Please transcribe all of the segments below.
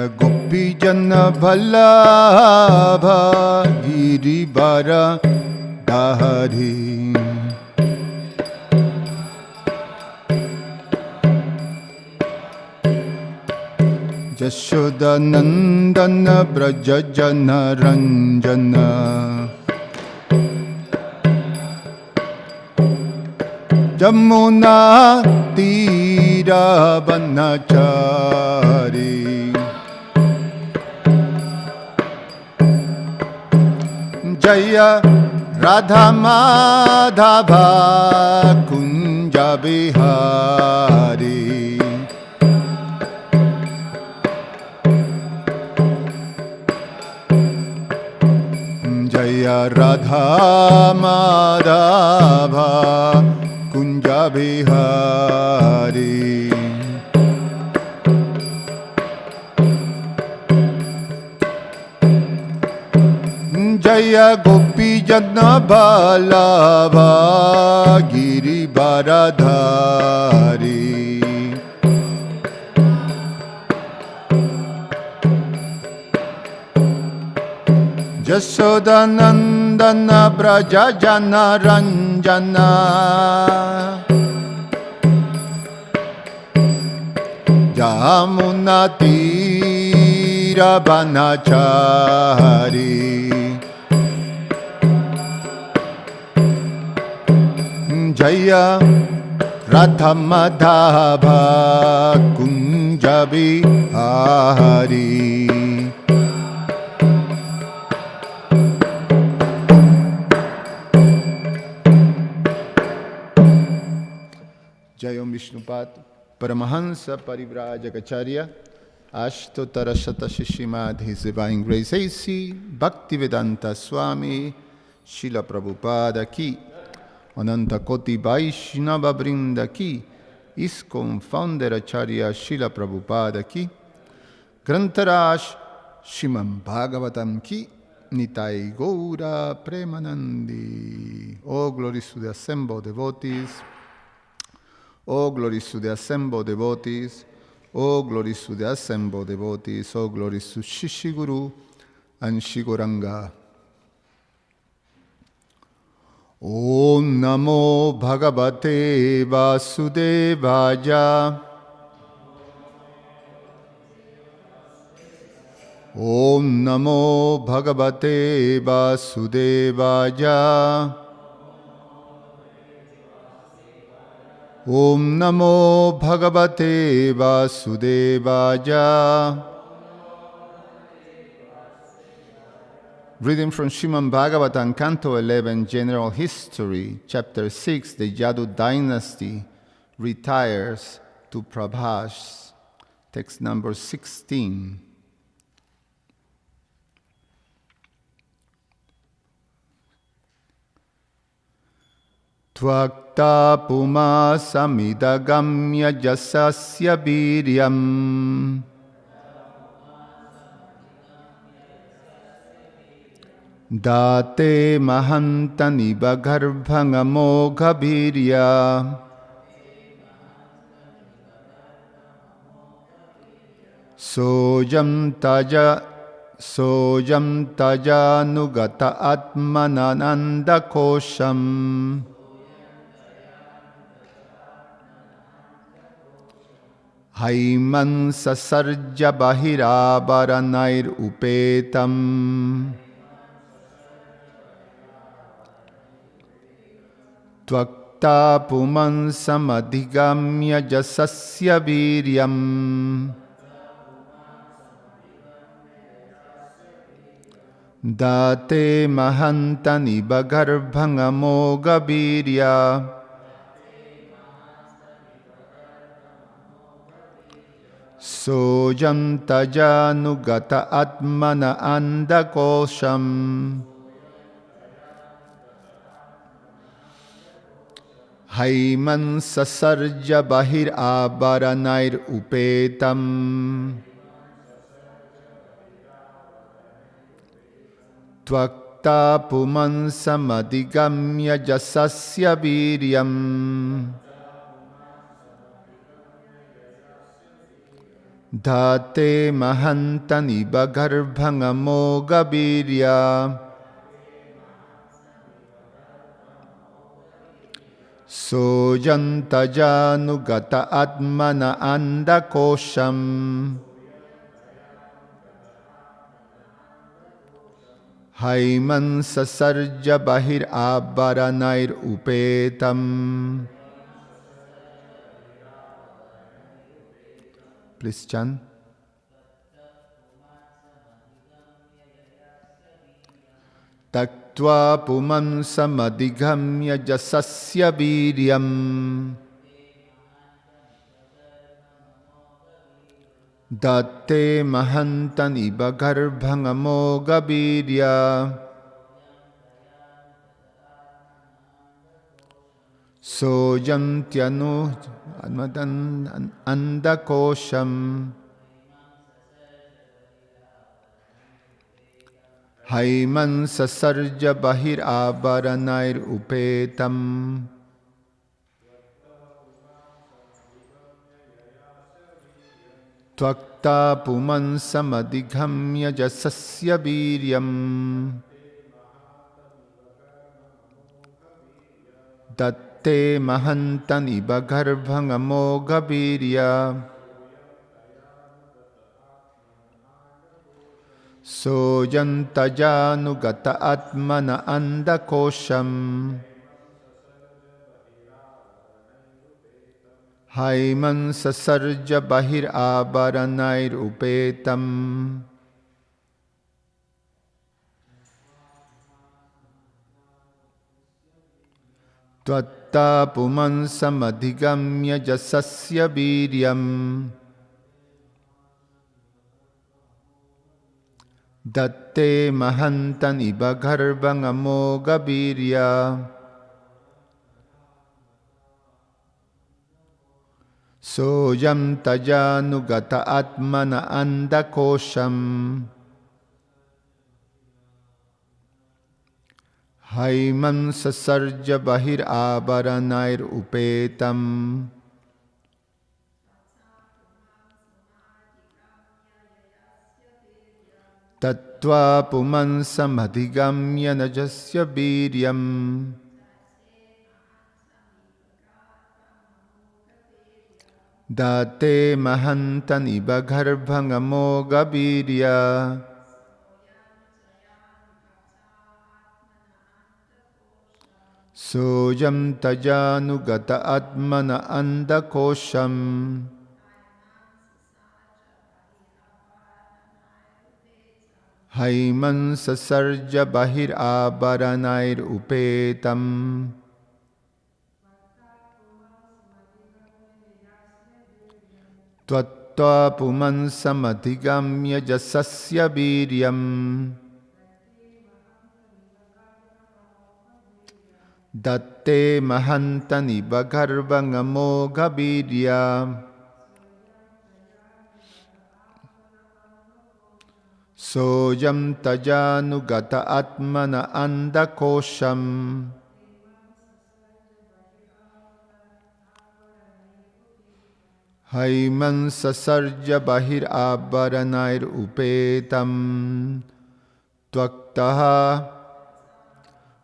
Gopijana Ballabha Girivara Dhari Jashoda Nandana Brajajana Ranjana Jamuna Tira Vanachari Jaya Radha Madhava Kunja Bihari Jaya Radha Madhava Kunja Bihari Jaya Gopijana Ballabha Girivara Dhari Jashoda Nandana Brajajana Ranjana Jamuna Tira Vanachari Jaya Radha Madhava Kunja Bihari Jayam Vishnupad Paramahansa Parivrajagacharya Ashtotara Shatashi Srimad His Divine Grace A.C. Bhaktivedanta Swami Srila Prabhupada Ki Ananta Koti Vaishnava Vrinda Ki ISKCON Founder Acharya Srila Prabhupada Ki Grantaraj Srimad Bhagavatam Ki Nitai Gaura Premanandi. All glories to the assembled devotees. All glories to the assembled devotees. All glories to the assembled devotees. All glories to Shishi Guru and Shiguranga. Om Namo Bhagavate Vasudevaya. Om Namo Bhagavate Vasudevaya. Om Namo Bhagavate Vasudevaya. Reading from Srimad Bhagavatam, Canto 11, General History, Chapter 6, the Yadu Dynasty retires to Prabhas. Text number 16. Tvakta puma samidagamya jasasya viryam Date mahantani bagarbhangamogha virya Sojam taja nugata atmanananda kosham Haiman sasarja bahirabaranair upetam Tvakta puman samadhigamya jasasya viryam Date mahantani bagarbhangamogha virya Sojam tajanugata atmana andakosham Haiman sasarja bahir abaranair upetam Tvakta puman samadhigamya jasasya viryam Dhate mahantani bagarbhangamo gabirya Sojantajanugata atmana andakosham Haiman sasarja bahir abharanair upetam. Please chant. Taktva puman samadhigamya jasasya viryam Datte mahantani bagarbhangamo gabirya Sojantyanu admadan andakosham Haiman sasarja bahir abharanair upetam. Tvakta puman samadhigamya jasasya viryam Datte mahantani bagarbhangamo gabirya Sojantajanugata atmana andakosham Haiman sasarja bahir abharanair upetam. Tvatta puman samadhigamya jasasya viryam Datte mahantani bagarbhangamo gabirya Sojam tajanugata atmana andakosham Haiman sasarja bahir abharanair upetam. Tattva puman samadhigamya najasya viryam Date mahantani bagarbhangamo gabirya Sojam tajanugata atmana andakosham Haiman sasarja bahir abharanair upetam. Tvatta puman samadhigamya jasasya viryam Datte mahantani bagarbhangamo gabirya Sojam tajanugata atmana andakosham Haiman sasarja bahir abharanair upetam. Tvaktaha,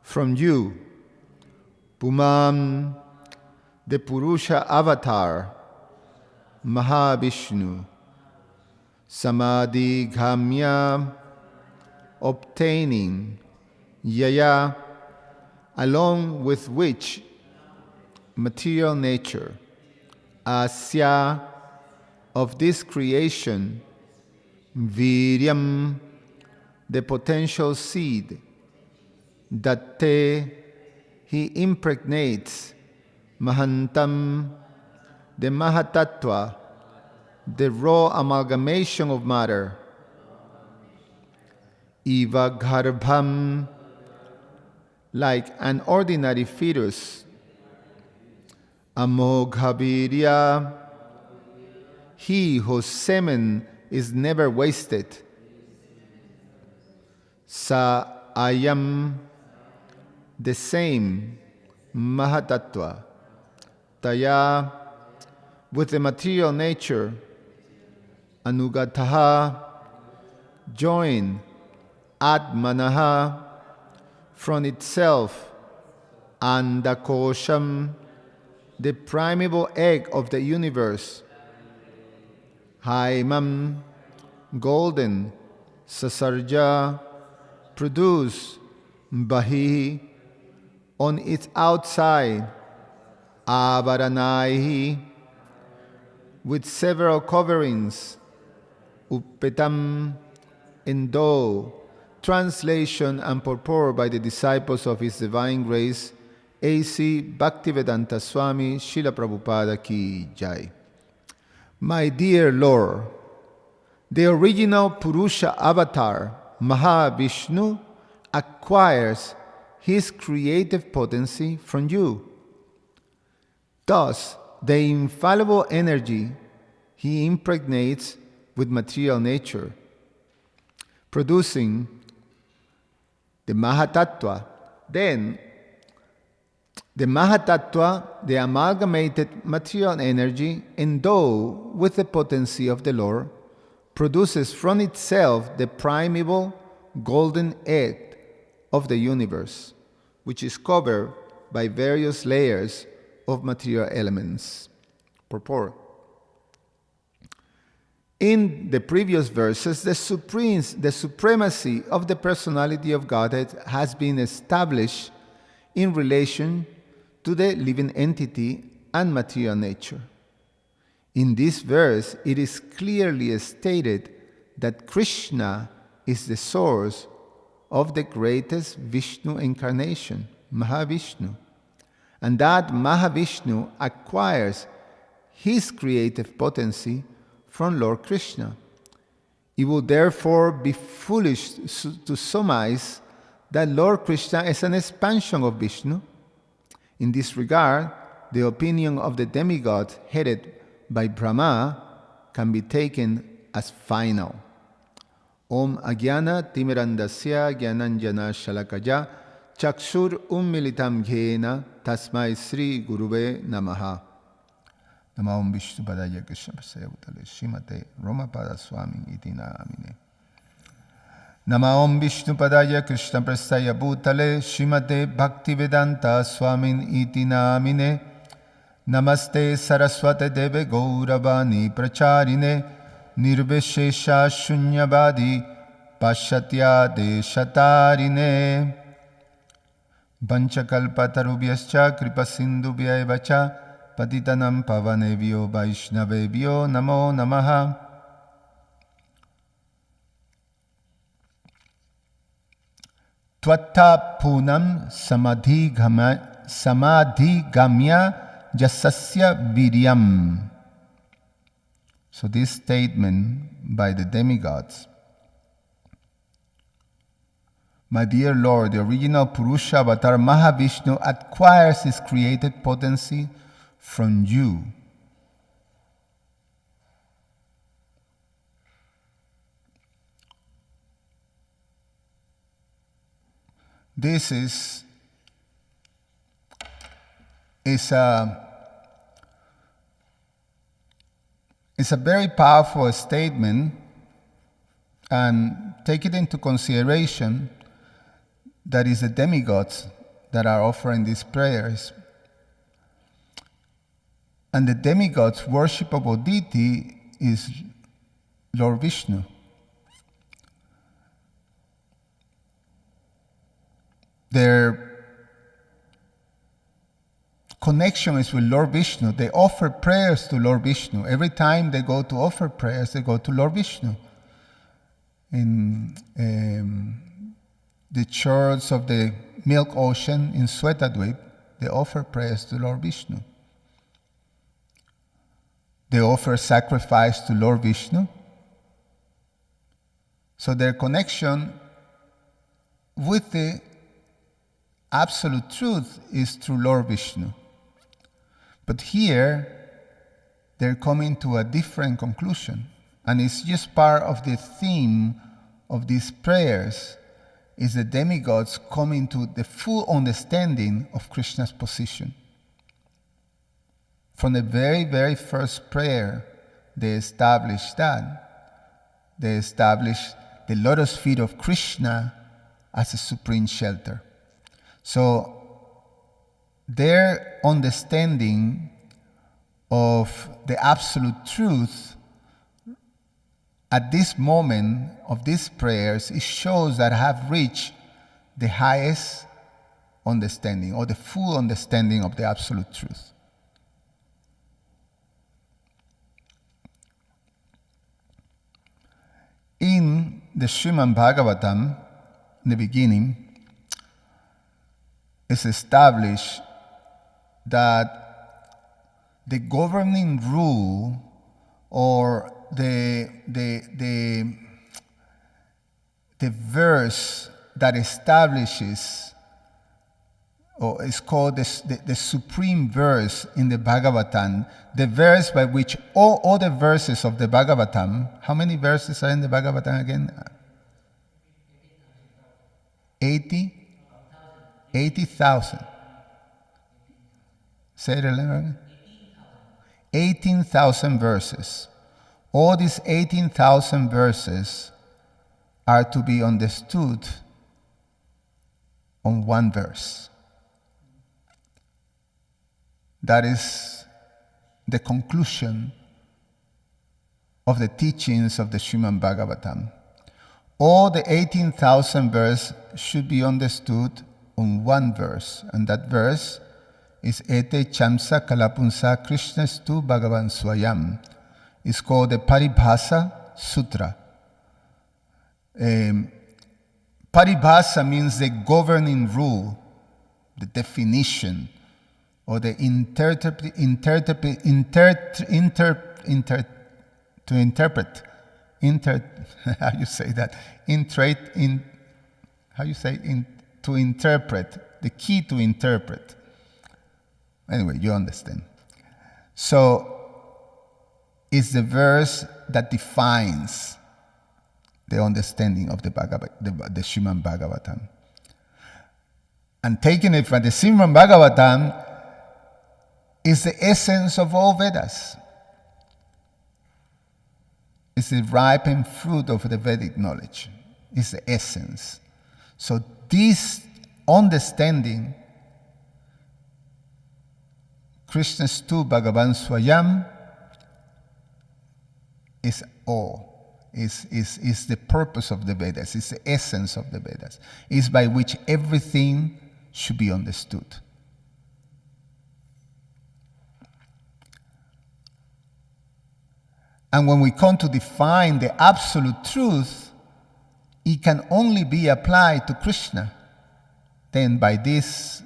from you, Pumam, the Purusha avatar, Mahavishnu, Samadhi Ghamya, obtaining, Yaya, along with which material nature, Asya, of this creation, Viryam, the potential seed, Datte, he impregnates, Mahantam, the Mahatattva, the raw amalgamation of matter, Iva Garbham, like an ordinary fetus, Amoghabirya, he whose semen is never wasted, Sa Ayam, the same, Mahatattva, Taya, with the material nature, Anugataha, join, Atmanaha, from itself, Andakosham, the primeval egg of the universe, Haimam, golden, Sasarja, produce, Bahi, on its outside, Avaranaihi, with several coverings, Uppetam, endow, translation and purport by the disciples of His Divine Grace, A.C. Bhaktivedanta Swami Srila Prabhupada Ki Jai. My dear Lord, the original Purusha avatar, Mahavishnu, acquires his creative potency from you. Thus, the infallible energy he impregnates with material nature, producing the Mahatattva. Then, the Mahatattva, the amalgamated material energy, endowed with the potency of the Lord, produces from itself the primeval golden egg of the universe, which is covered by various layers of material elements. Purport. In the previous verses, the supremacy of the personality of Godhead has been established in relation to the living entity and material nature. In this verse, it is clearly stated that Krishna is the source of the greatest Vishnu incarnation, Mahavishnu, and that Mahavishnu acquires his creative potency from Lord Krishna. It would therefore be foolish to surmise that Lord Krishna is an expansion of Vishnu. In this regard, the opinion of the demigod headed by Brahma can be taken as final. Om Agyana Timirandasya Gyananjana Shalakaya Chakshur Ummilitam Ghena Tasmai Sri Gurube Namaha. Nama Om Vishnu Padaya Krishna Prasaya Bhutale Srimate Romapada Swami Iti Namine. Nama Om Vishnu Padaya Krishna Prasaya Bhutale Srimate Bhaktivedanta Swami Iti Namine. Namaste Saraswate Deve Gauravani Pracharine Nirvishesha Shunyavadi Pashatya Deshatarine Vanchakalpatarubhyascha Kripasindubhyaevacha Patitanam Pavanevyo Vaishnavevyo Namo Namaha. Tvatta Punam Samadhigamya Jasasya Viryam. So this statement by the demigods. My dear Lord, the original Purusha avatar Mahavishnu acquires his creative potency from you. This is a very powerful statement, and take it into consideration that is the demigods that are offering these prayers. And the demigods' worshipable deity is Lord Vishnu. Their connection is with Lord Vishnu. They offer prayers to Lord Vishnu. Every time they go to offer prayers, they go to Lord Vishnu. In the church of the Milk Ocean in Swetadweep, they offer prayers to Lord Vishnu. They offer sacrifice to Lord Vishnu. So their connection with the absolute truth is through Lord Vishnu. But here, they're coming to a different conclusion. And it's just part of the theme of these prayers, is the demigods coming to the full understanding of Krishna's position. From the very, very first prayer, they established that. they established the lotus feet of Krishna as a supreme shelter. So their understanding of the absolute truth at this moment of these prayers, it shows that I have reached the highest understanding or the full understanding of the absolute truth. In the Srimad Bhagavatam, in the beginning, it's established that the governing rule or the verse that establishes, or is called the supreme verse in the Bhagavatam, the verse by which all other verses of the Bhagavatam, how many verses are in the Bhagavatam again? 80,000. Say it again. 18,000 verses. All these 18,000 verses are to be understood on one verse. That is the conclusion of the teachings of the Srimad Bhagavatam. All the 18,000 verses should be understood on one verse, and that verse is Ete Chamsa Kalapunsa Krishnastu Bhagavan Swayam. It's called the Paribhasa Sutra. Paribhasa means the governing rule, the definition, or the how you say that? To interpret, the key to interpret. Anyway, you understand. So, it's the verse that defines the understanding of the Srimad Bhagavatam. And taking it from the Srimad Bhagavatam is the essence of all Vedas. It's the ripened fruit of the Vedic knowledge. It's the essence. So this understanding, Krishnastu Bhagavan Swayam, is all. Is the purpose of the Vedas. It's the essence of the Vedas. It's by which everything should be understood. And when we come to define the absolute truth, it can only be applied to Krishna. Then by this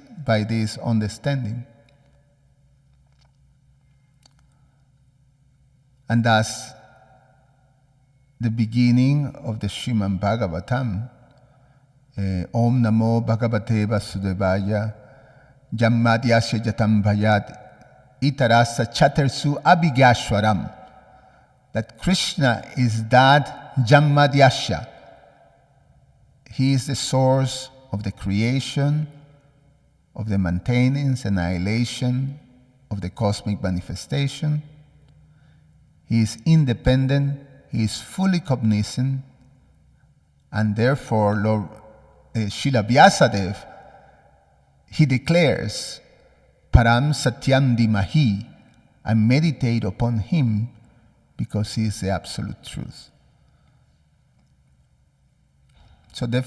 understanding. And thus, the beginning of the Srimad Bhagavatam, Om Namo Bhagavate Vasudevaya, Jammadhyasya Jatam Bhayat, Itarasa Chatersu Abhigyashwaram. That Krishna is that Jammadhyasya. He is the source of the creation, of the maintenance, annihilation of the cosmic manifestation. He is independent, he is fully cognizant, and therefore Lord Srila Vyasadeva, he declares, Param Satyam Dimahi, I meditate upon him because he is the absolute truth. So the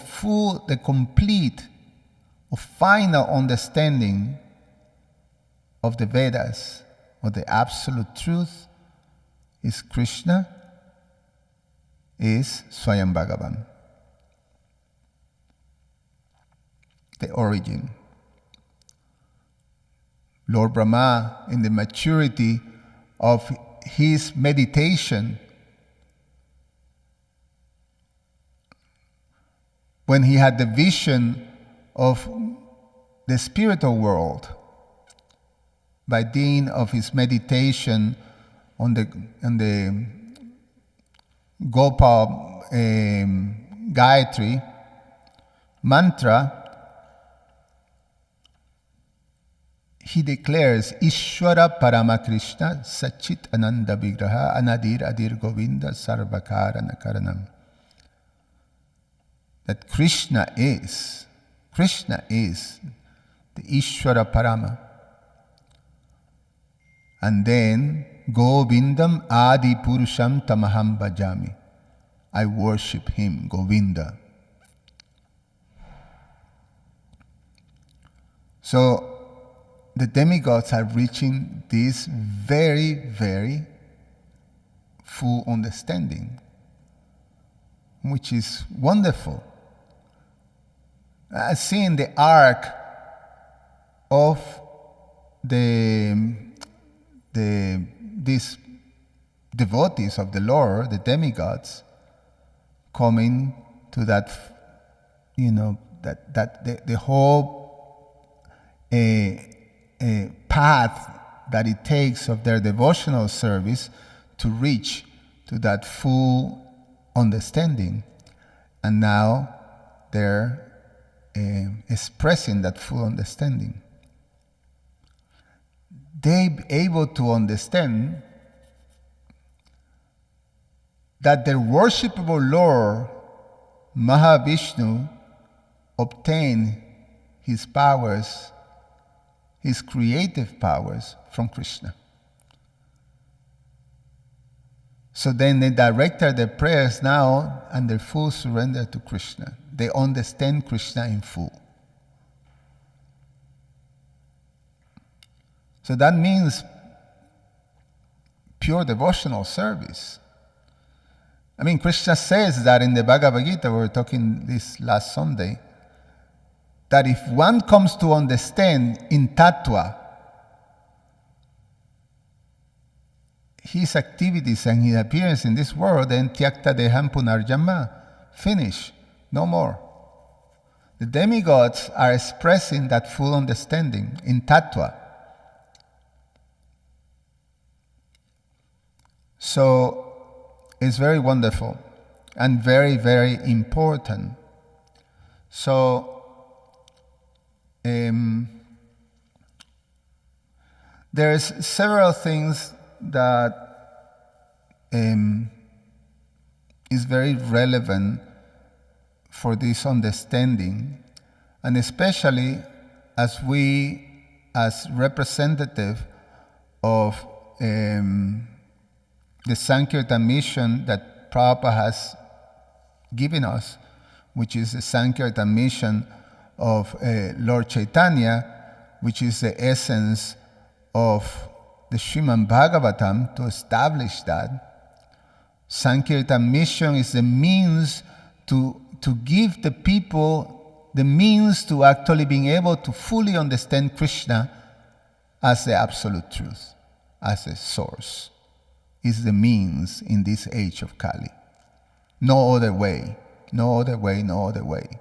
full, the complete, or final understanding of the Vedas, or the absolute truth, is Krishna, is Swayam Bhagavan. The origin. Lord Brahma, in the maturity of his meditation, when he had the vision of the spiritual world, by dint of his meditation on the Gopal Gayatri mantra, he declares Ishvara Parama Krishna Sachit Ananda Vigraha Anadir Adir Govinda Sarvakara Karanam. That Krishna is the Ishvara Parama. And then Govindam Adi Purusham Tamaham Bhajami. I worship him, Govinda. So the demigods are reaching this very, very full understanding, which is wonderful. Seeing the arc of these devotees of the Lord, the demigods, coming to that, the whole path that it takes of their devotional service to reach to that full understanding. And now they're expressing that full understanding. They're able to understand that their worshipable Lord, Mahavishnu, obtained his powers, his creative powers, from Krishna. So then they direct their prayers now and their full surrender to Krishna. They understand Krishna in full. So that means pure devotional service. I mean, Krishna says that in the Bhagavad Gita, we were talking this last Sunday, that if one comes to understand in tattva his activities and his appearance in this world, then tyakta deham punarjama, finish, no more. The demigods are expressing that full understanding in tattva. So it's very wonderful and very, very important. So there's several things that is very relevant for this understanding, and especially as we, as representative of the Sankirtan mission that Prabhupada has given us, which is the Sankirtan mission of Lord Chaitanya, which is the essence of the Srimad Bhagavatam, to establish that. Sankirtan mission is the means to give the people the means to actually being able to fully understand Krishna as the absolute truth, as a source. Is the means in this age of Kali. No other way, no other way, no other way.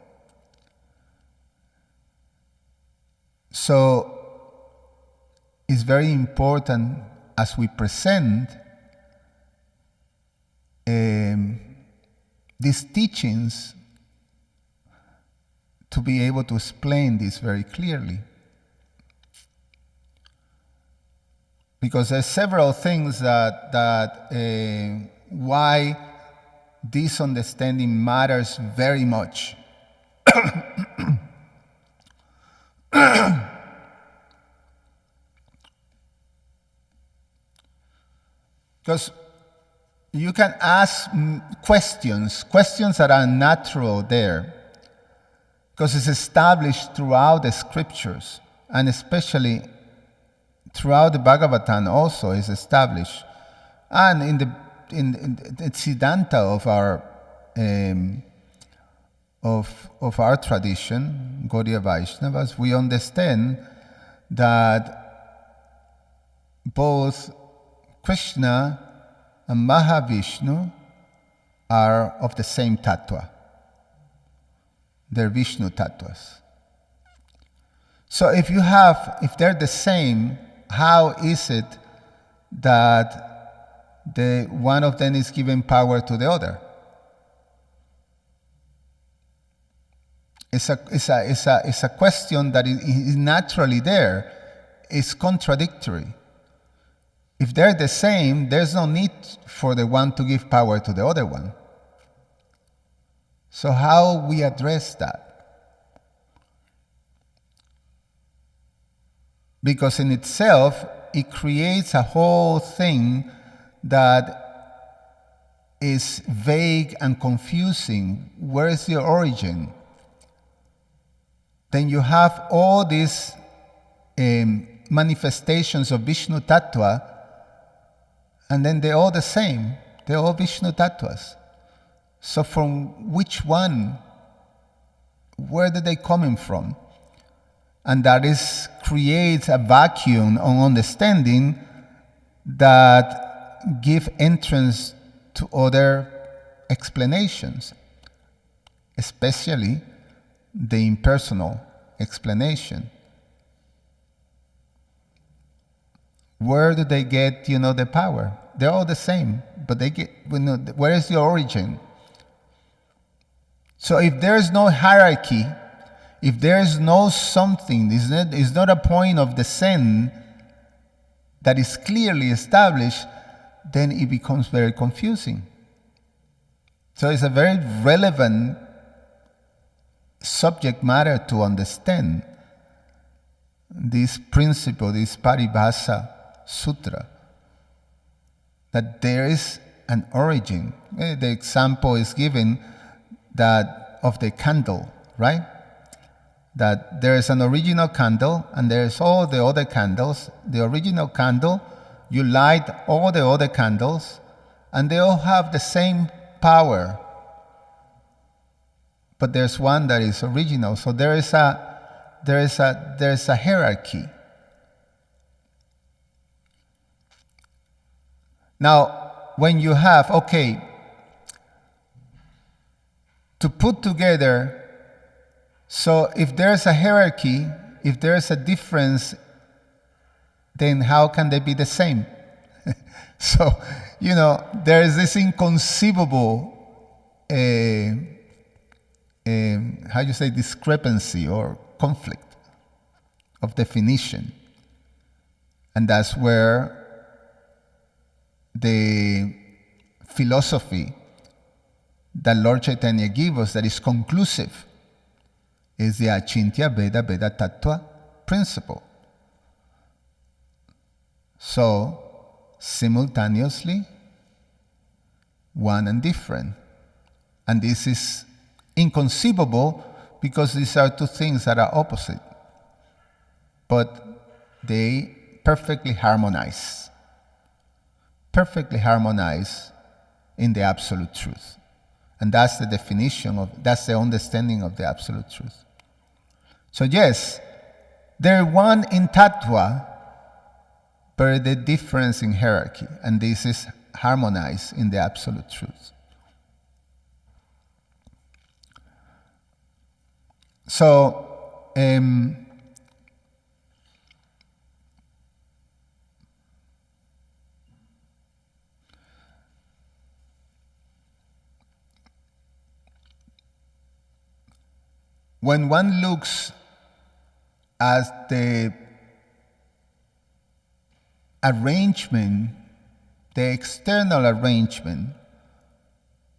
So it's very important as we present these teachings to be able to explain this very clearly. Because there's several things that why this understanding matters very much. Because you can ask questions that are natural there, because it's established throughout the scriptures, and especially throughout the Bhagavatam also is established, and in the Siddhanta of our tradition, Gaudiya Vaishnavas, we understand that both Krishna and Mahavishnu are of the same tattva. They're Vishnu tattvas. So if they're the same, how is it that one of them is giving power to the other? It's a question that is naturally there. is contradictory. If they're the same, there's no need for the one to give power to the other one. So how we address that? Because in itself, it creates a whole thing that is vague and confusing. Where is the origin? Then you have all these manifestations of Vishnu Tattva, and then they're all the same. They're all Vishnu Tattvas. So from which one? Where are they coming from? And that creates a vacuum on understanding that give entrance to other explanations, especially the impersonal explanation. Where do they get, the power? They're all the same, but they get, where is the origin? So if there's no hierarchy, if there's no something, it's not a point of descent that is clearly established, then it becomes very confusing. So it's a very relevant subject matter to understand this principle, this Paribhasa Sutra, that there is an origin. The example is given that of the candle, right? That there is an original candle and there's all the other candles. The original candle, you light all the other candles and they all have the same power. But there's one that is original. So there is a hierarchy. Now, when you have, to put together, so if there's a hierarchy, if there's a difference, then how can they be the same? So, there is this inconceivable, discrepancy or conflict of definition. And that's where the philosophy that Lord Chaitanya gives us that is conclusive is the Achintya Veda Veda Tattva principle. So, simultaneously, one and different. And this is inconceivable because these are two things that are opposite. But they perfectly harmonize. Perfectly harmonize in the absolute truth. And that's the definition that's the understanding of the absolute truth. So yes, they're one in tattva, but the difference in hierarchy, and this is harmonized in the absolute truth. So, when one looks at the arrangement, the external arrangement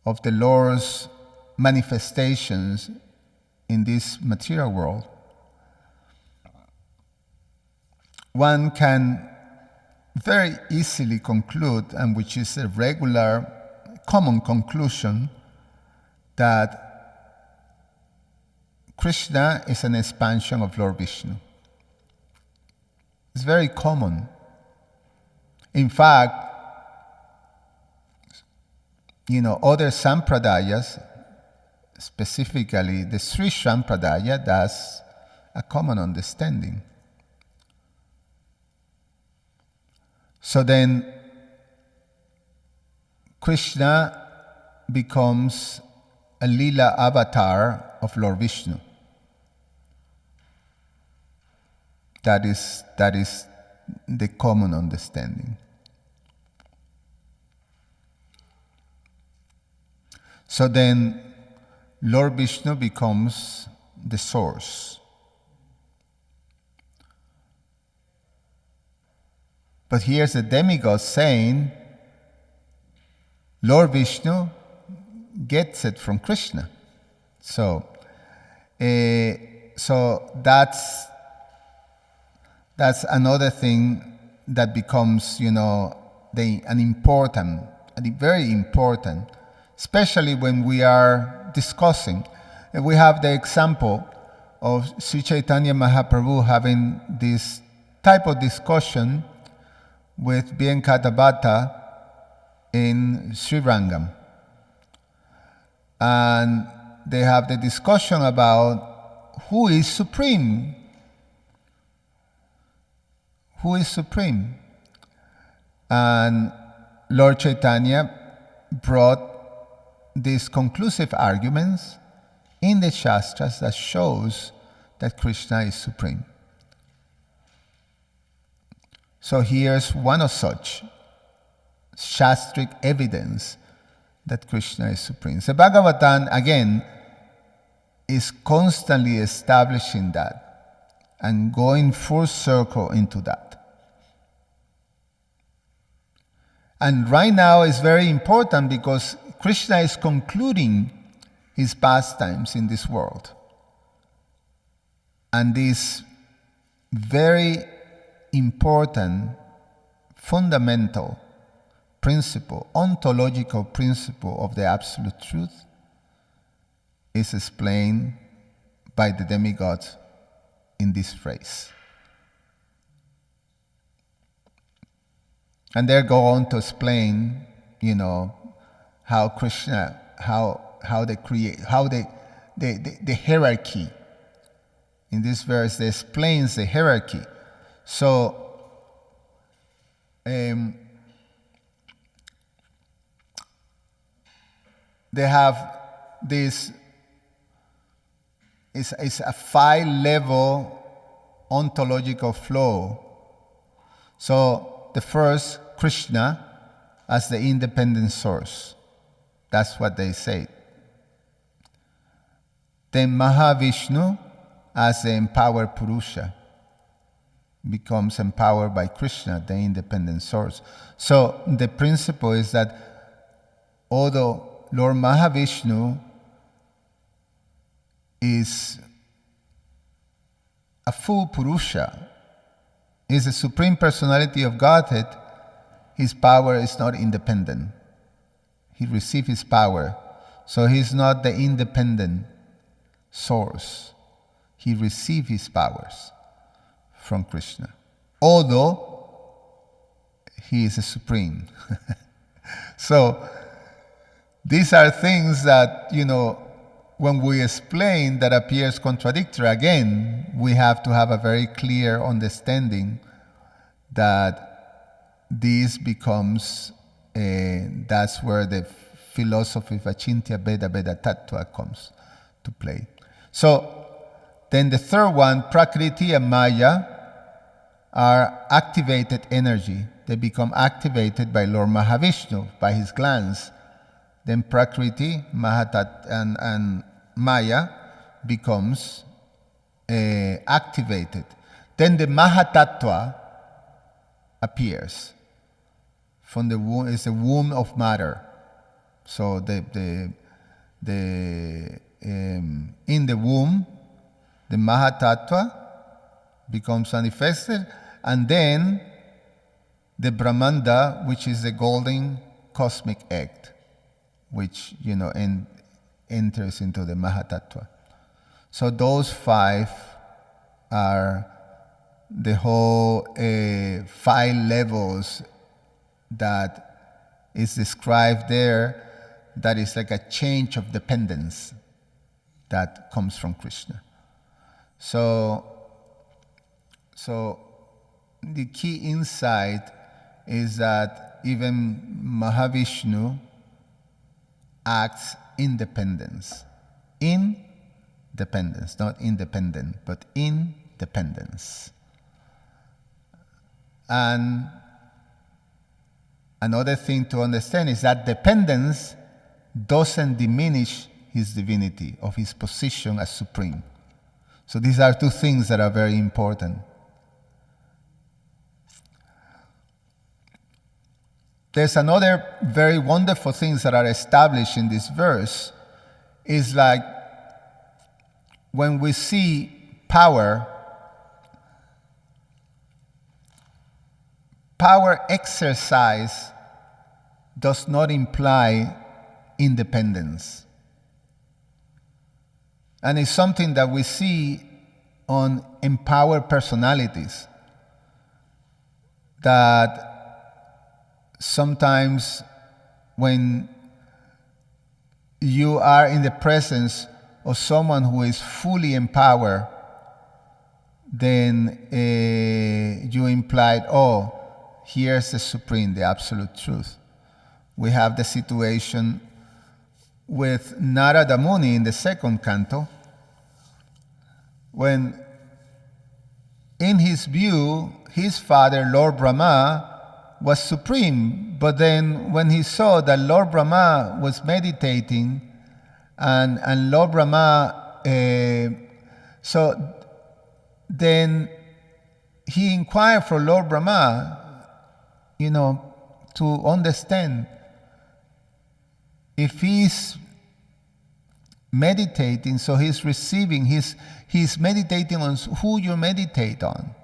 of the Lord's manifestations in this material world, one can very easily conclude, and which is a regular, common conclusion, that Krishna is an expansion of Lord Vishnu. It's very common. In fact, other sampradayas, specifically the Sri Sampradaya, that's a common understanding. So then, Krishna becomes a lila avatar of Lord Vishnu. That is the common understanding. So then, Lord Vishnu becomes the source. But here's the demigod saying, Lord Vishnu gets it from Krishna. So that's another thing that becomes, very important, especially when we are discussing. And we have the example of Sri Chaitanya Mahaprabhu having this type of discussion with Venkatavata in Srirangam. And they have the discussion about who is supreme. Who is supreme? And Lord Chaitanya brought these conclusive arguments in the Shastras that shows that Krishna is supreme. So here's one of such Shastric evidence that Krishna is supreme. So Bhagavatam, again, is constantly establishing that and going full circle into that. And right now is very important because Krishna is concluding his pastimes in this world. And this very important, fundamental principle, ontological principle of the absolute truth is explained by the demigod in this phrase. And they go on to explain, how Krishna, how they create, how the hierarchy. In this verse, they explains the hierarchy. So, they have this, it's a 5-level ontological flow. So the first, Krishna as the independent source. That's what they say. Then Mahavishnu as the empowered Purusha becomes empowered by Krishna, the independent source. So the principle is that although Lord Mahavishnu is a full Purusha, is the Supreme Personality of Godhead, his power is not independent. He received his power, so he's not the independent source. He received his powers from Krishna, although he is a supreme. So these are things that, when we explain that appears contradictory, again, we have to have a very clear understanding that this becomes, that's where the philosophy of Achintya Veda Veda Tattva comes to play. So then the third one, Prakriti and Maya, are activated energy. They become activated by Lord Mahavishnu, by his glands. Then Prakriti, and Maya becomes activated. Then the Mahatattva appears. From the womb is the womb of matter. So in the womb, the Mahatattva becomes manifested, and then the Brahmanda, which is the golden cosmic egg, which enters into the Mahatattva. So those 5 are the whole 5 levels that is described there. That is like a change of dependence that comes from Krishna. So the key insight is that even Mahavishnu acts independence. Independence, not independent, but independence. And another thing to understand is that dependence doesn't diminish his divinity, of his position as supreme. So these are 2 things that are very important. there's another very wonderful things that are established in this verse, is like when we see power exercise does not imply independence. And it's something that we see on empowered personalities, that sometimes when you are in the presence of someone who is fully empowered, then you implied, oh, here's the supreme, the absolute truth. We have the situation with Narada Muni in the second canto, when in his view, his father, Lord Brahma, was supreme. But then when he saw that Lord Brahma was meditating, and Lord Brahma, so then he inquired for Lord Brahma, to understand if he's meditating, so he's receiving, he's meditating on who you meditate on.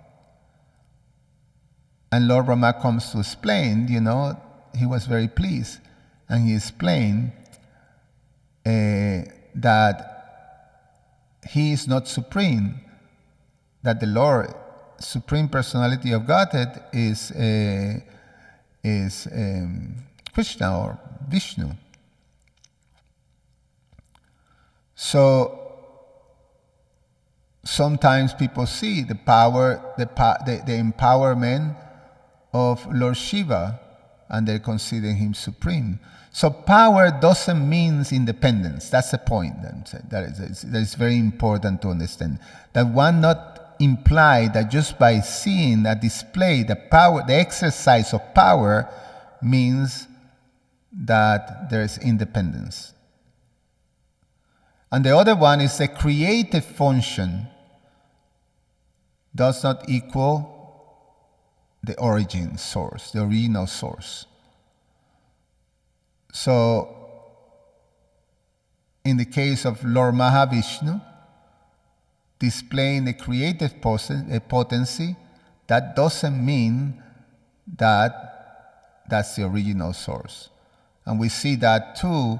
And Lord Brahma comes to explain, he was very pleased. And he explained that he is not supreme, that the Lord, Supreme Personality of Godhead, is Krishna or Vishnu. So sometimes people see the power, the empowerment of Lord Shiva, and they consider him supreme. So power doesn't mean independence. That's the point. That is very important to understand. That one not imply that just by seeing a display, the power, the exercise of power, means that there is independence. And the other one is the creative function does not equal the origin source, the original source. So, in the case of Lord Mahavishnu, displaying the creative potency, that doesn't mean that that's the original source. And we see that too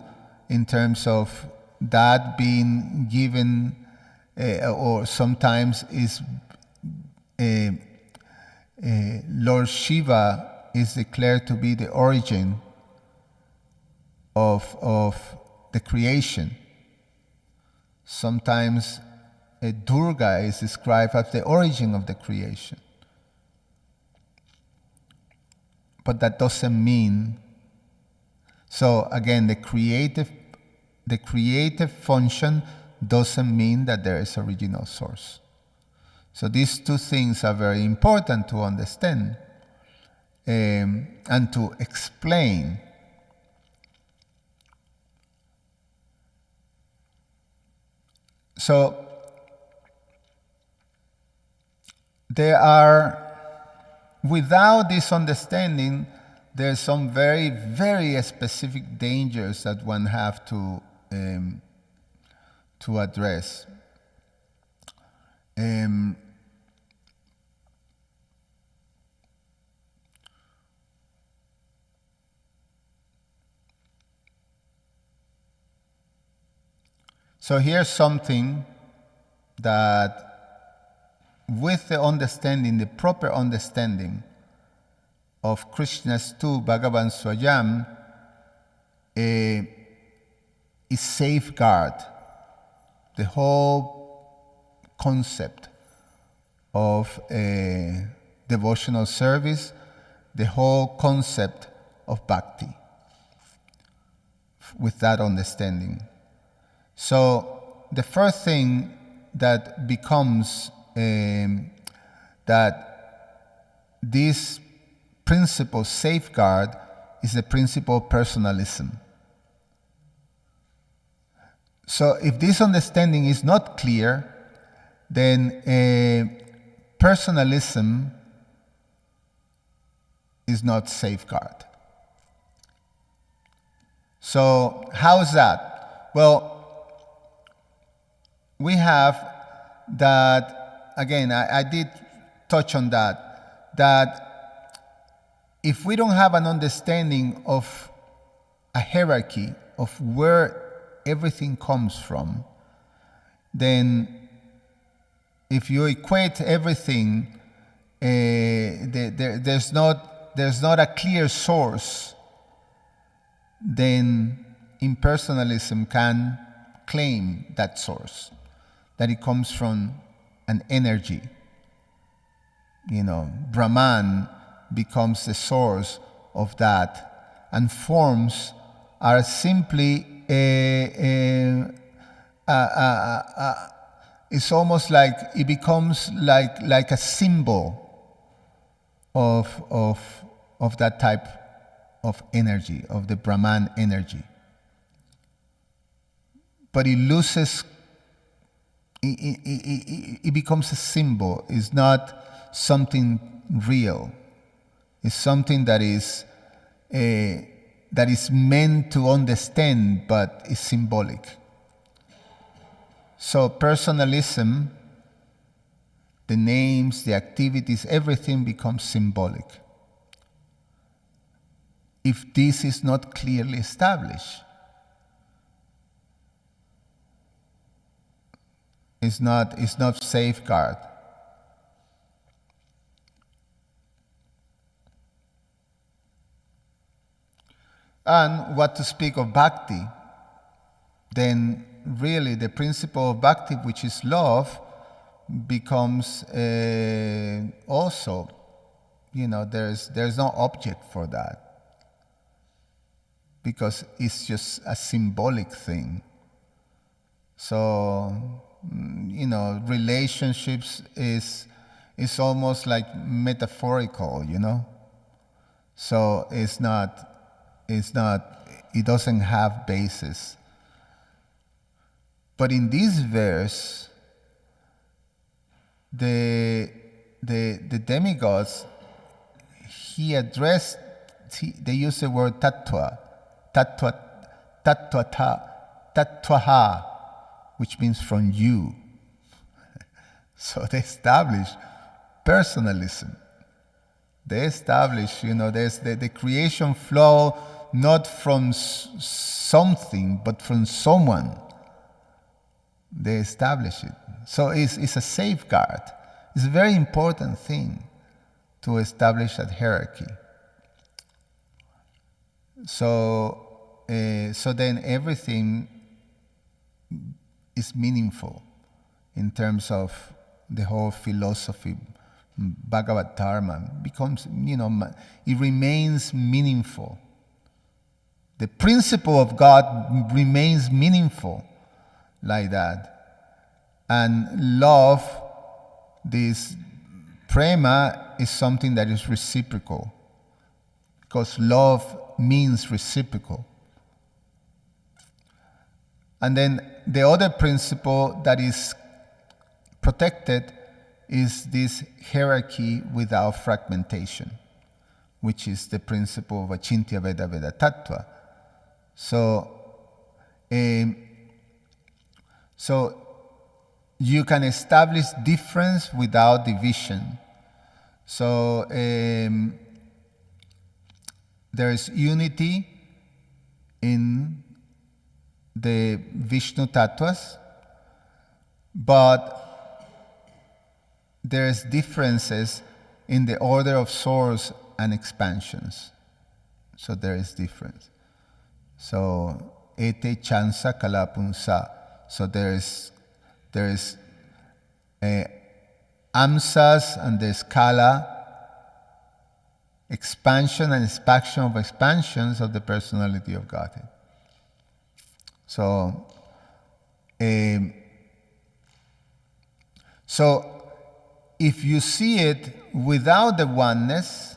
in terms of that being given, or sometimes is Lord Shiva is declared to be the origin of the creation. Sometimes Durga is described as the origin of the creation. But that doesn't mean, so again, the creative function doesn't mean that there is original source. So these two things are very important to understand and to explain. So there are, without this understanding, there's some very, very specific dangers that one have to address. So here's something that, with the understanding, the proper understanding of Krishna's two Bhagavan Swayam, is safeguard the whole concept of devotional service, the whole concept of bhakti, with that understanding. So the first thing that becomes that this principle safeguard is the principle of personalism. So if this understanding is not clear, then personalism is not safeguard. So how is that? Well, we have that, again, I did touch on that if we don't have an understanding of a hierarchy of where everything comes from, then if you equate everything, there's not a clear source, then impersonalism can claim that source, that it comes from an energy. Brahman becomes the source of that, and forms are simply it's almost like it becomes like a symbol of that type of energy, of the Brahman energy. But it loses, it becomes a symbol. It's not something real. It's something that is meant to understand, but is symbolic. So personalism, the names, the activities, everything becomes symbolic if this is not clearly established. It's not safeguard. And what to speak of bhakti, then really the principle of bhakti, which is love, becomes also, there's no object for that, because it's just a symbolic thing. So, relationships is almost like metaphorical, So it doesn't have basis. But in this verse, the demigods, they use the word tattva, tattvaha, which means from you. So they establish personalism. They establish, there's the creation flow not from something, but from someone. They establish it. So it's a safeguard. It's a very important thing to establish that hierarchy. So then everything is meaningful in terms of the whole philosophy. Bhagavatam becomes, it remains meaningful. The principle of God remains meaningful like that. And love, this prema, is something that is reciprocal, because love means reciprocal. And then the other principle that is protected is this hierarchy without fragmentation, which is the principle of Achintya Veda Veda Tattva. So you can establish difference without division. So there is unity in the Vishnu Tattvas, but there's differences in the order of source and expansions. So there is difference. So ete chansa kalapunsa. So there is amsas and there's kala, expansion and expansion of expansions of the personality of Godhead. So if you see it without the oneness,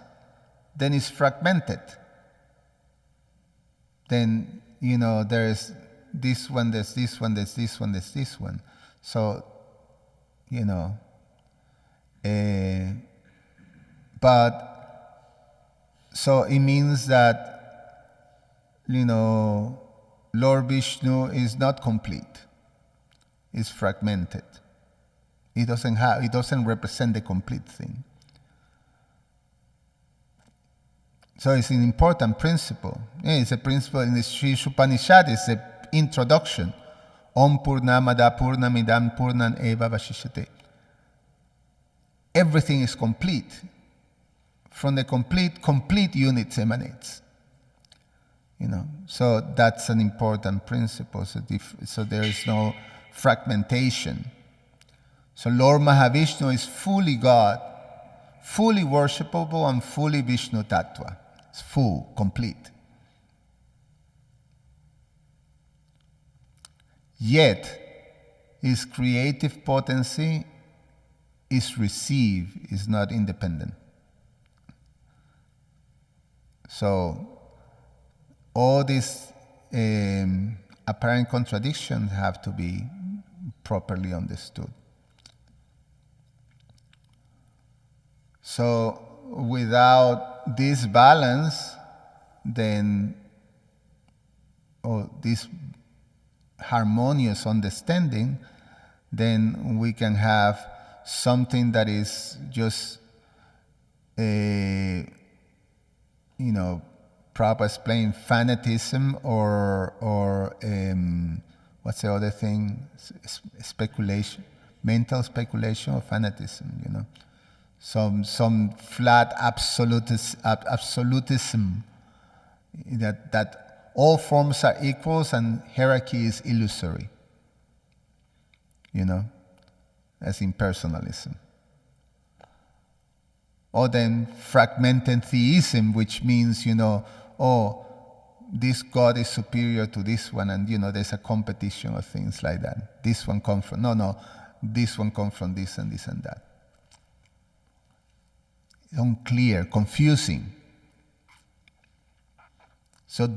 then it's fragmented. Then, there's this one, there's this one, there's this one, there's this one. So, so it means that Lord Vishnu is not complete. It's fragmented. It doesn't represent the complete thing. So it's an important principle. It's a principle in the Sri Upanishad. It's the introduction. Om Purnamada Purnamidam Purnan Eva Vashishyate. Everything is complete. From the complete units emanates. So that's an important principle. So there is no fragmentation. So Lord Mahavishnu is fully God, fully worshipable, and fully Vishnu Tattva. It's full, complete. Yet, his creative potency is received, is not independent. So, all these apparent contradictions have to be properly understood. So, without this balance, then, or this harmonious understanding, then we can have something that is just, Prabhupada explained fanaticism or what's the other thing? Speculation, mental speculation or fanaticism, Some flat absolutism that all forms are equals and hierarchy is illusory, as impersonalism. Or then fragmented theism, which means, this God is superior to this one, and, there's a competition or things like that. This one comes from, this one comes from this and this and that. Unclear, confusing. So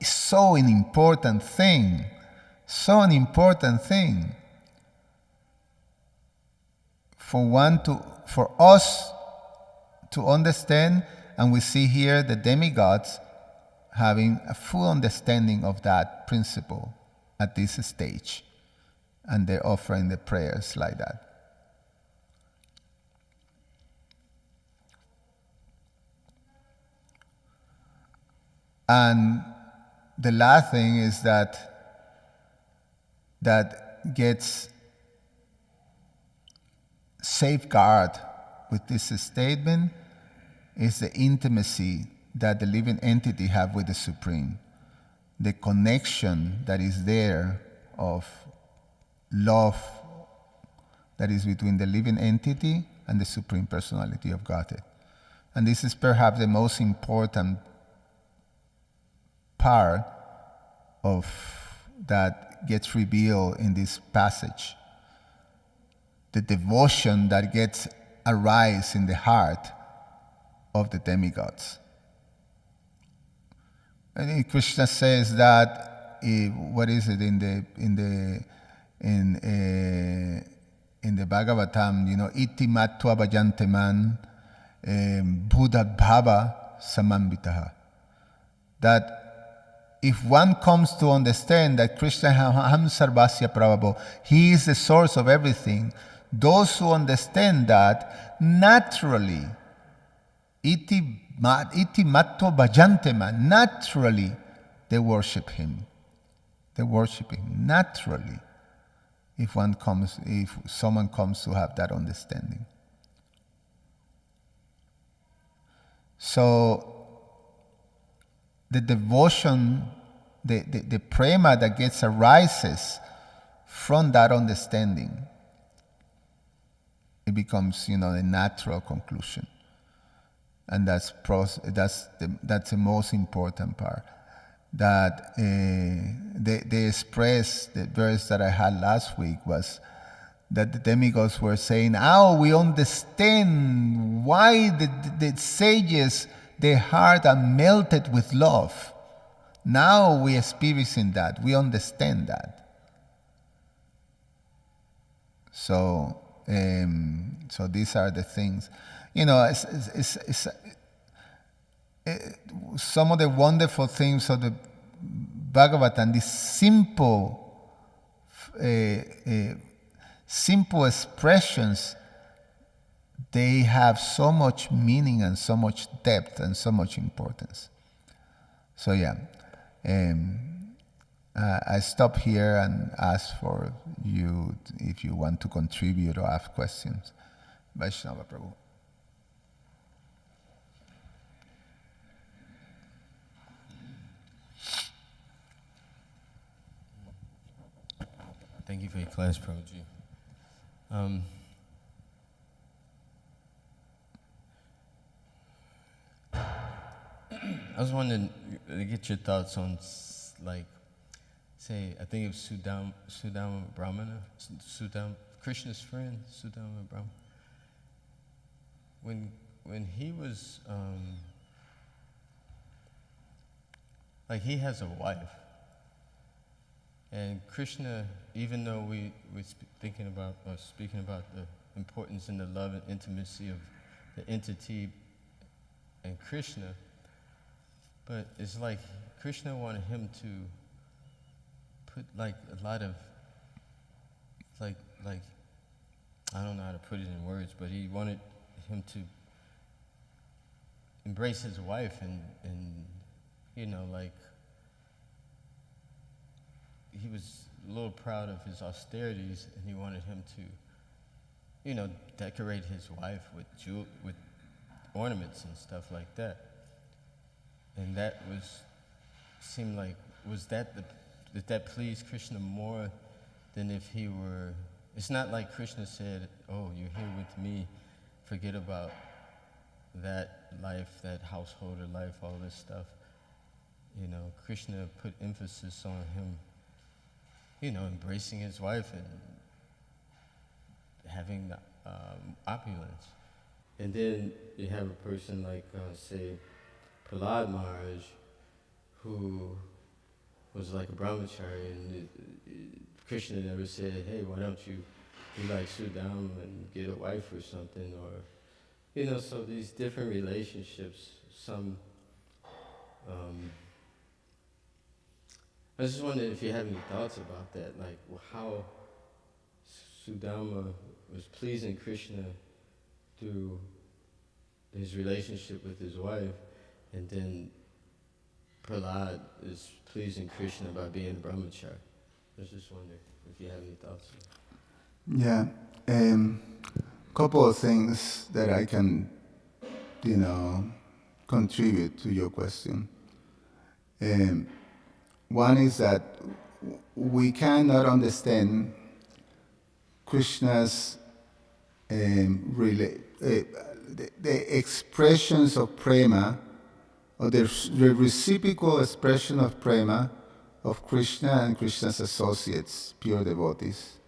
it's so an important thing, for us to understand, and we see here the demigods having a full understanding of that principle at this stage, and they're offering the prayers like that. And the last thing is that gets safeguarded with this statement is the intimacy that the living entity have with the Supreme, the connection that is there of love that is between the living entity and the Supreme Personality of Godhead. And this is perhaps the most important part of that gets revealed in this passage. The devotion that gets arise in the heart of the demigods. And Krishna says that what is it in the Bhagavatam? Iti matva bhajante man buddha bhava samambitaha. That if one comes to understand that Krishna ham sarvasya prabhavo, he is the source of everything, those who understand that naturally, iti matto bhajantema, naturally they worship him. They worship him naturally. If someone comes to have that understanding. So the devotion, the prema that arises from that understanding, it becomes, the natural conclusion, and that's the most important part. That they express, the verse that I had last week was that the demigods were saying, we understand why the sages, their heart are melted with love. Now we are experiencing that. We understand that. So these are the things. Some of the wonderful things of the Bhagavatam, these simple expressions, they have so much meaning and so much depth and so much importance. So yeah, I stop here and ask for you if you want to contribute or ask questions. Vaishnava Prabhu. Thank you for your class, Prabhuji. I was wondering to get your thoughts on, like, say, I think it was Sudama Brahmana, Krishna's friend, Sudama Brahmana. When he was, like, he has a wife. And Krishna, even though we were speaking about the importance and the love and intimacy of the entity and Krishna, but it's like Krishna wanted him to put like a lot of, like I don't know how to put it in words, but he wanted him to embrace his wife and you know, like, he was a little proud of his austerities, and he wanted him to, you know, decorate his wife with ornaments and stuff like that. And that seemed like, did that please Krishna more than if he were, it's not like Krishna said, oh, you're here with me, forget about that life, that householder life, all this stuff. You know, Krishna put emphasis on him, you know, embracing his wife and having the opulence. And then you have a person like, say, Prahlad Maharaj, who was like a brahmachari, and Krishna never said, hey, why don't you be like Sudama and get a wife or something, or, you know, so these different relationships, some, I just wondered if you have any thoughts about that, like how Sudama was pleasing Krishna through his relationship with his wife, and then Prahlad is pleasing Krishna by being a brahmachari. I was just wondering if you have any thoughts. Yeah, couple of things that I can, you know, contribute to your question. One is that we cannot understand Krishna's the expressions of prema, or the reciprocal expression of prema of Krishna and Krishna's associates, pure devotees,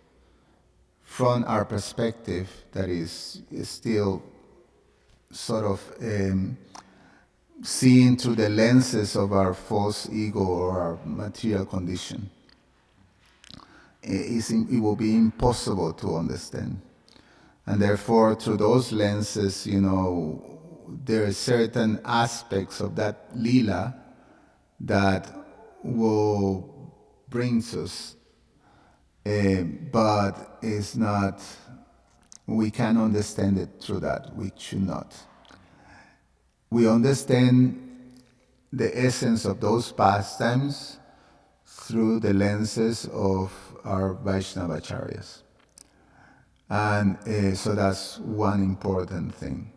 from our perspective, that is still sort of seen through the lenses of our false ego or our material condition. It will be impossible to understand. And therefore, through those lenses, you know, there are certain aspects of that lila that will bring us, but it's not, we can understand it through that, we should not. We understand the essence of those pastimes through the lenses of our Vaishnavacharyas. And so that's one important thing.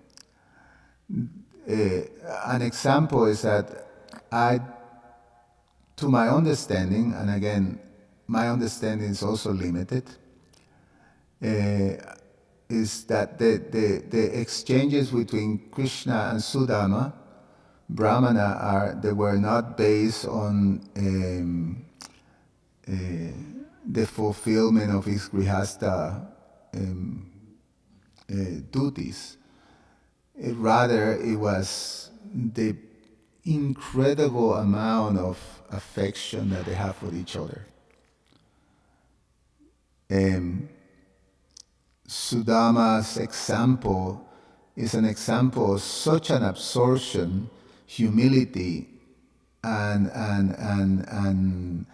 An example is that to my understanding, and again, my understanding is also limited, is that the exchanges between Krishna and Sudama, Brahmana, they were not based on the fulfillment of his grihastha duties. Rather, it was the incredible amount of affection that they have for each other. Sudama's example is an example of such an absorption, humility, and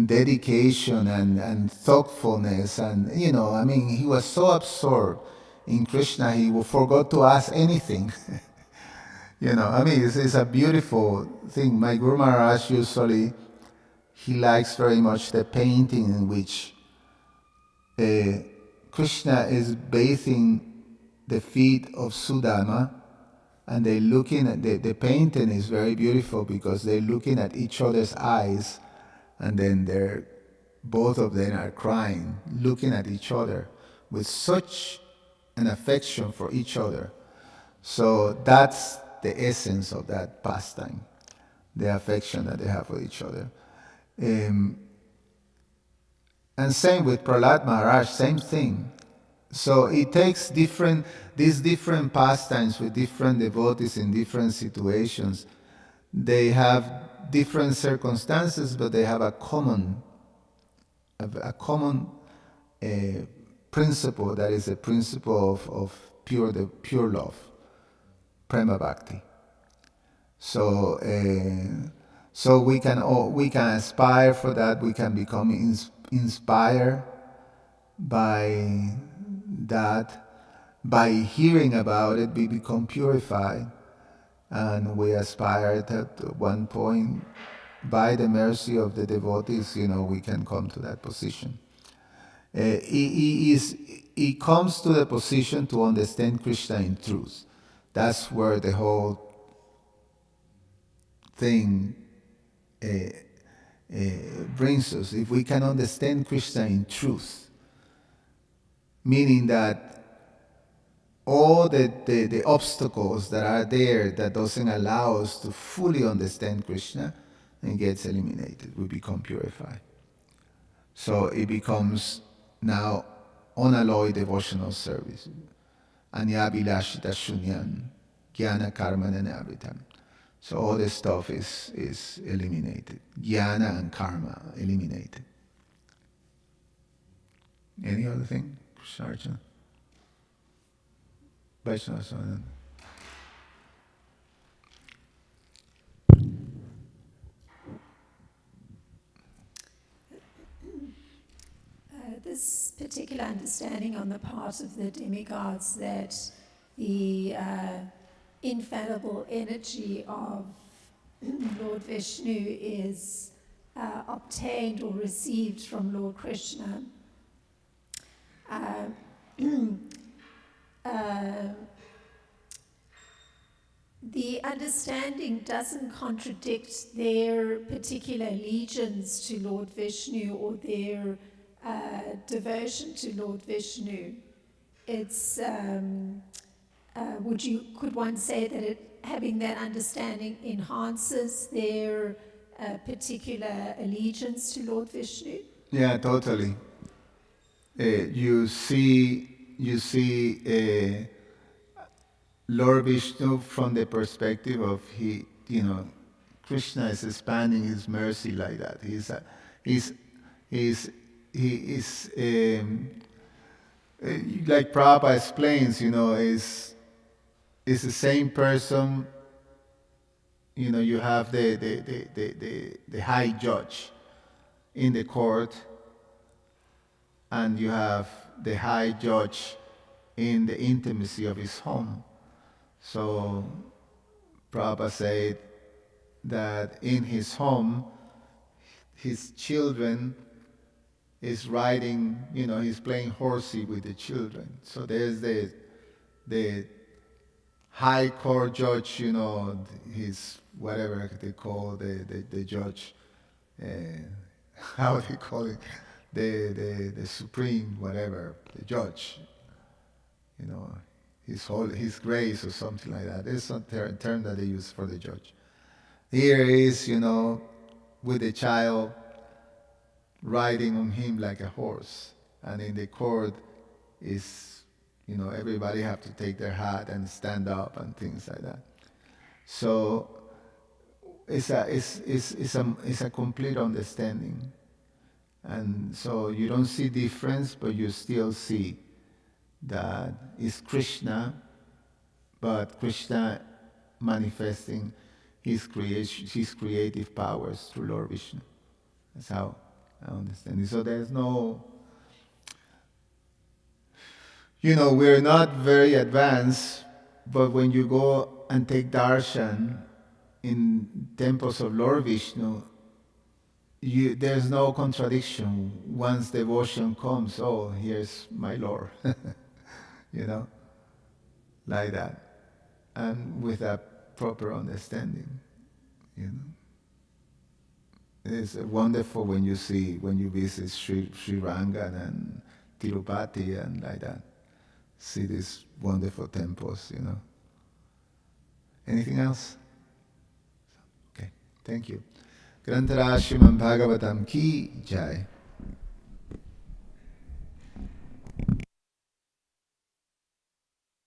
dedication and thoughtfulness, and I mean, he was so absorbed in Krishna, he forgot to ask anything. I mean, it's a beautiful thing. My Guru Maharaj usually, he likes very much the painting in which Krishna is bathing the feet of Sudama, and they're looking at the painting is very beautiful because they're looking at each other's eyes, and then both of them are crying, looking at each other with such an affection for each other. So that's the essence of that pastime, the affection that they have for each other. And same with Prahlad Maharaj, same thing. So it takes these different pastimes with different devotees in different situations. They have different circumstances, but they have a common principle, that is a principle of pure love, prema bhakti. So we can aspire for that. We can become inspired by that. By hearing about it, we become purified, and we aspire that at one point, by the mercy of the devotees, we can come to that position. He comes to the position to understand Krishna in truth. That's where the whole thing brings us. If we can understand Krishna in truth, meaning that all the obstacles that are there that doesn't allow us to fully understand Krishna, and gets eliminated, we become purified. So it becomes now unalloyed devotional service. Anyabilashita shunyam, jnana karma nanavritam. So all this stuff is eliminated. Jnana and karma eliminated. Any other thing? Sarjan? Vaishnava Sanan. This particular understanding on the part of the demigods that the infallible energy of Lord Vishnu is obtained or received from Lord Krishna. The understanding doesn't contradict their particular allegiance to Lord Vishnu or their devotion to Lord Vishnu. It's could one say that having that understanding enhances their particular allegiance to Lord Vishnu? Yeah, totally. You see Lord Vishnu from the perspective of Krishna is expanding his mercy like that. He is like Prabhupada explains, is the same person. You have the high judge in the court, and you have the high judge in the intimacy of his home. So Prabhupada said that in his home, his children is riding, he's playing horsey with the children. So there's the high court judge, his whatever they call the judge, how they call it, the supreme whatever, the judge, his grace or something like that. There's a term that they use for the judge. Here is, with the child riding on him like a horse, and in the court is, everybody have to take their hat and stand up and things like that. So it's a complete understanding, and so you don't see difference, but you still see that it's Krishna, but Krishna manifesting his creative powers through Lord Vishnu. That's how I understand it. So there's no, we're not very advanced, but when you go and take darshan in temples of Lord Vishnu, there's no contradiction. Once devotion comes, oh, here's my Lord, like that, and with that proper understanding, It's wonderful when you visit Sri Rangan and Tirupati and like that. See these wonderful temples, Anything else? Okay, thank you. Grantara Srimad Bhagavatam ki jai.